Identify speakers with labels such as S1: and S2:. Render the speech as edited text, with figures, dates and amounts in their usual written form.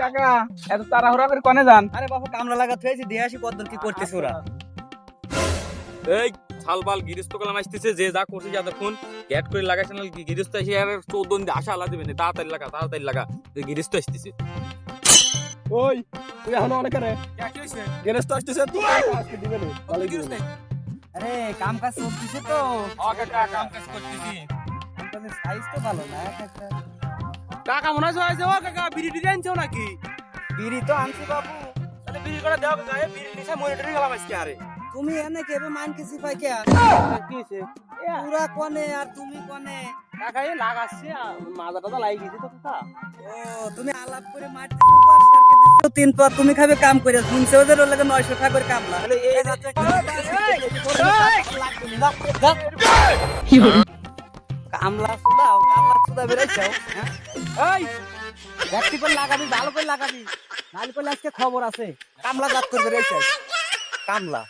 S1: কাকা এত তাড়াহুড়া করে কনে যান?
S2: আরে বাবা কামলা লাগা থুয়েছি দিয়ে আসি কদ্দুর কি করতেছ ওরা।
S3: এই ছালবাল গিরিস্ত কলাম আসতেছে যে যা করছে যতক্ষণ গ্যাট করে লাগাইছে না গিরিস্ত এসে আর 14 দিন আশা আলা দিবেন তাড়াতাড়ি লাগা গিরিস্ত আসতেছে।
S1: ওই তুই এখনো অনেক রে
S3: কি হইছে?
S1: গেরেস্ট আসতেছে তুই আজকে দিবে না ভালো
S3: গিরিস্ত
S2: আরে কাম কাজ চলতেছে তো,
S3: কাকা কাম কাজ করতেছি।
S2: আপনাদের সাইজ তো ভালো না একটা।
S3: কাকা মনে হয় ও কাকা বিড়ি টিড়ি আনছো নাকি?
S2: বিড়ি তো আনছি বাবু।
S3: তাহলে বিড়ি করে দাও কাকা এই বিড়ি নিচে মনিটরিং গেলাম আজকে আরে।
S2: তুমি এনে কেবে মান কি সিফাই কে
S3: কি হইছে?
S2: পুরা কোনে আর তুমি কোনে?
S3: কাকা এই লাগাচ্ছে মাথাটা লাগি গেছে তো কাকা।
S2: ও তুমি আলাপ করে মারতেছো বা সরকে দিছো তিন পর তুমি খাবে কাম করে শুনছো ওদের লাগে 900 টাকা করে কামলা।
S3: তাহলে এই
S2: কামলা সুদা বেরাইছাও। এই ব্যক্তি করে লাগাবি ভালো করে লাগাবি, নাল করলে আজকে খবর আছে। কামলা জাত করে বেরাইছাও কামলা।